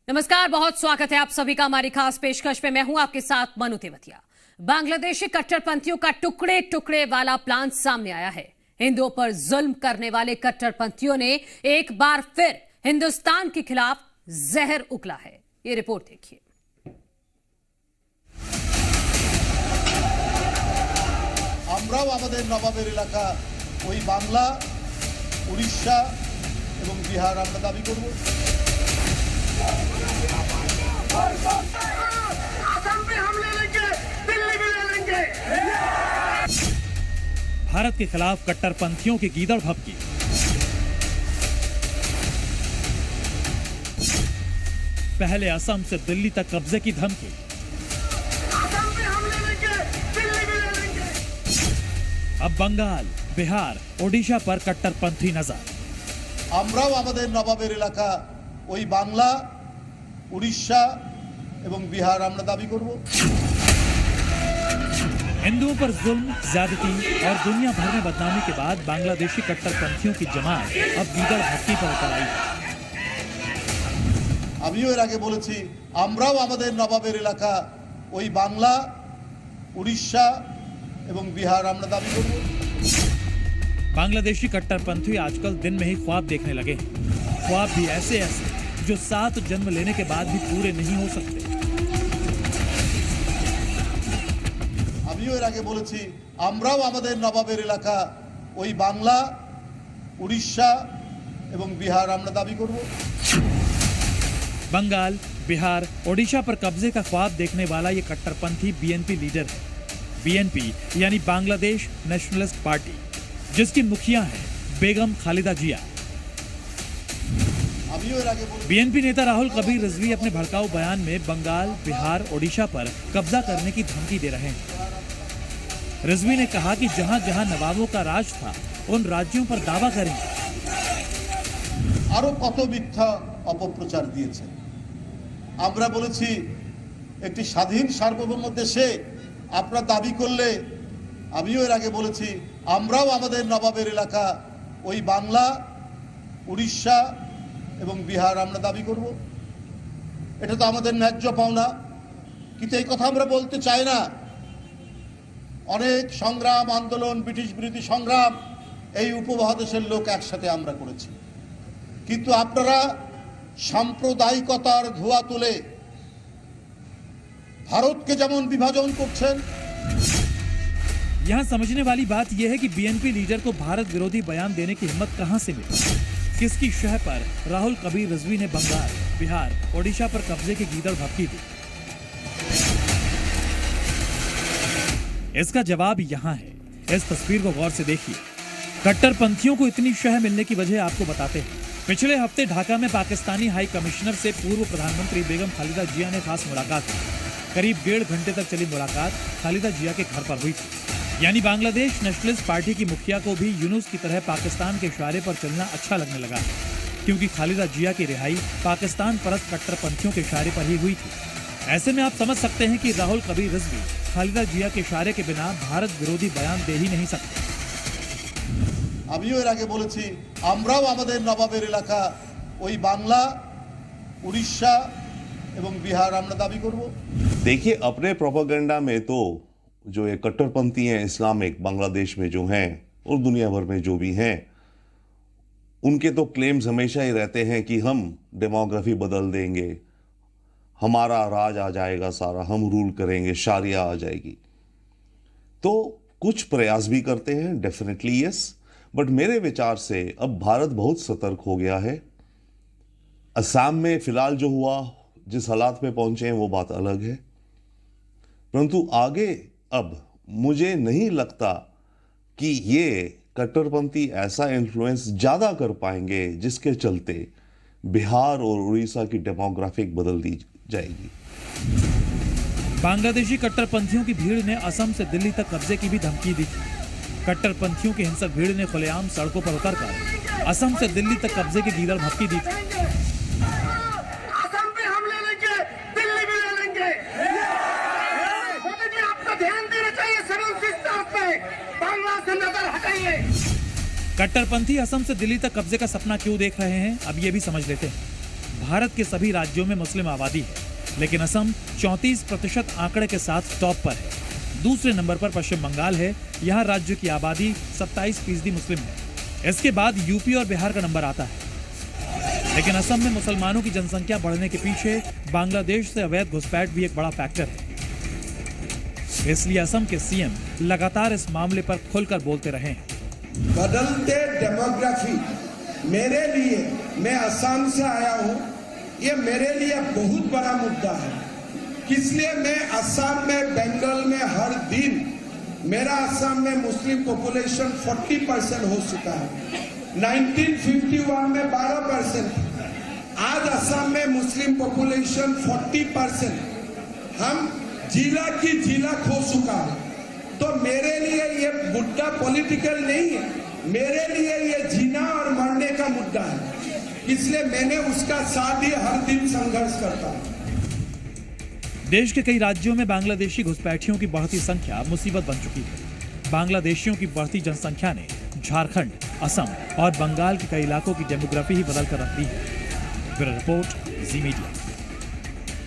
नमस्कार, बहुत स्वागत है आप सभी का हमारी खास पेशकश में। मैं हूं आपके साथ मनु तेवतिया। बांग्लादेशी कट्टरपंथियों का टुकड़े टुकड़े वाला प्लान सामने आया है। हिंदुओं पर जुल्म करने वाले कट्टरपंथियों ने एक बार फिर हिंदुस्तान के खिलाफ जहर उगला है। ये रिपोर्ट देखिए। আমরাও আমাদের নবাবের এলাকা ওই বাংলা, উড়িষ্যা এবং বিহার আমরা দাবি করব। भारत के खिलाफ कट्टरपंथियों की गीदड़ भभकी। पहले असम से दिल्ली तक कब्जे की धमकी। अब बंगाल, बिहार, ओडिशा पर कट्टरपंथी नजर। আমরাও আমাদের নবাবের এলাকা ওই বাংলা, উড়িষ্যা এবং বিহার আমরা দাবি করব। हिंदुओं पर जुल्म, ज्यादती और दुनिया भर में बदनामी के बाद बांग्लादेशी कट्टरपंथियों की जमात अब गीदड़ भक्ति पर उतर आई है। আমিও এর আগে বলেছি, আমরাও আমাদের নবাবের এলাকা ওই বাংলা, উড়িষ্যা এবং বিহার আমরা দাবি করব। बांग्लादेशी कट्टरपंथी आजकल दिन में ही ख्वाब देखने लगे हैं। ख्वाब भी ऐसे ऐसे जो 7 जन्म लेने के बाद भी पूरे नहीं हो सकते। আমিও এর আগে বলেছি, আমরাও আমাদের নবাবের এলাকা ওই বাংলা, উড়িষ্যা এবং বিহার আমরা দাবি করব। बंगाल, बिहार, ओडिशा पर कब्जे का ख्वाब देखने वाला ये कट्टरपंथी बीएनपी लीडर है। बीएनपी यानी बांग्लादेश नेशनलिस्ट पार्टी, जिसकी मुखिया है बेगम खालिदा जिया। बीएनपी नेता राहुल कबीर रिजवी अपने भड़काऊ बयान में बंगाल, बिहार, ओडिशा पर कब्जा करने की धमकी दे रहे हैं। रिजवी ने कहा कि जहां जहां नवाबों का राज था उन राज्यों पर दावा करेंगे। আরো কত মিথ্যা অপপ্রচার দিয়েছে। আমরা বলেছি একটি স্বাধীন সার্বভৌম দেশে আপনারা দাবি করলে, আমিও এর আগে বলেছি, আমরাও আমাদের নবাবের এলাকা ওই বাংলা, উড়িষ্যা এবং বিহার আমরা দাবি করব। এটা তো আমাদের ন্যায্য পাওনা, কিন্তু এই কথা আমরা বলতে চাই না। অনেক সংগ্রাম, আন্দোলন, ব্রিটিশ বিরোধী সংগ্রাম এই উপমহাদেশের লোক একসাথে আমরা করেছি, কিন্তু আপনারা সাম্প্রদায়িকতার ধোঁয়া তুলে ভারতকে যেমন বিভাজন করছেন। यहाँ समझने वाली बात यह है कि बीएनपी लीडर को भारत विरोधी बयान देने की हिम्मत कहां से मिली। किसकी शह पर राहुल कबीर रिजवी ने बंगाल, बिहार, ओडिशा पर कब्जे की गीदड़ भभकी दी। इसका जवाब यहाँ है। इस तस्वीर को गौर से देखिए। कट्टरपंथियों को इतनी शह मिलने की वजह आपको बताते हैं। पिछले हफ्ते ढाका में पाकिस्तानी हाई कमिश्नर से पूर्व प्रधानमंत्री बेगम खालिदा जिया ने खास मुलाकात की। करीब 1.5 घंटे तक चली मुलाकात खालिदा जिया के घर पर हुई थी। यानी बांग्लादेश नेशनलिस्ट पार्टी की मुखिया को भी यूनुस की तरह पाकिस्तान के इशारे पर चलना अच्छा लगने लगा है, क्योंकि खालिदा जिया की रिहाई पाकिस्तान परस्त कट्टरपंथियों के इशारे पर ही हुई थी। ऐसे में आप समझ सकते हैं कि राहुल कबीर रिजवी खालिदा जिया के इशारे के बिना भारत विरोधी बयान दे ही नहीं सकते। আমিও এর আগে বলেছি, আমরাও আমাদের নবাবের এলাকা ওই বাংলা, উড়িষ্যা এবং বিহার আমরা দাবি করব। देखिए, अपने प्रोपेगेंडा में तो जो ये कट्टरपंथी हैं इस्लामिक बांग्लादेश में जो हैं और दुनिया भर में जो भी हैं, उनके तो क्लेम्स हमेशा ही रहते हैं कि हम डेमोग्राफी बदल देंगे, हमारा राज आ जाएगा सारा, हम रूल करेंगे, शारिया आ जाएगी। तो कुछ प्रयास भी करते हैं, डेफिनेटली यस, बट मेरे विचार से अब भारत बहुत सतर्क हो गया है। असम में फिलहाल जो हुआ, जिस हालात में पहुंचे हैं वो बात अलग है, परंतु आगे अब मुझे नहीं लगता कि ये कट्टरपंथी ऐसा इन्फ्लुएंस ज्यादा कर पाएंगे जिसके चलते बिहार और उड़ीसा की डेमोग्राफिक बदल दी जाएगी। बांग्लादेशी कट्टरपंथियों की भीड़ ने असम से दिल्ली तक कब्जे की भी धमकी दी थी। कट्टरपंथियों की हिंसक भीड़ ने खुलेआम सड़कों पर उतरकर असम से दिल्ली तक कब्जे की गीदड़ भभकी दी थी। कट्टरपंथी असम से दिल्ली तक कब्जे का सपना क्यों देख रहे हैं, अब ये भी समझ लेते हैं। भारत के सभी राज्यों में मुस्लिम आबादी है, लेकिन असम 34% आंकड़े के साथ टॉप पर है। दूसरे नंबर पर पश्चिम बंगाल है, यहाँ राज्य की आबादी 27% मुस्लिम है। इसके बाद यूपी और बिहार का नंबर आता है। लेकिन असम में मुसलमानों की जनसंख्या बढ़ने के पीछे बांग्लादेश से अवैध घुसपैठ भी एक बड़ा फैक्टर है। इसलिए असम के सीएम लगातार इस मामले पर खुलकर बोलते रहे हैं। बदलते डेमोग्राफी मेरे लिए, मैं असम से आया हूं, ये मेरे लिए बहुत बड़ा मुद्दा है। इसलिए मैं असम में, बंगाल में हर दिन, मेरा असम में मुस्लिम पॉपुलेशन 40% हो चुका है। 1951 में 12%, आज असम में मुस्लिम पॉपुलेशन 40%। हम जिला की जिला खो चुका है। तो मेरे लिए ये मुद्दा पॉलिटिकल नहीं है, मेरे लिए ये जीना और मरने का मुद्दा है। इसलिए मैंने उसका साथ ही हर दिन संघर्ष करता हूं। देश के कई राज्यों में बांग्लादेशी घुसपैठियों की बढ़ती संख्या मुसीबत बन चुकी है। बांग्लादेशियों की बढ़ती जनसंख्या ने झारखंड, असम और बंगाल के कई इलाकों की डेमोग्राफी ही बदल कर रख दी है। ब्यूरो रिपोर्ट, जी मीडिया।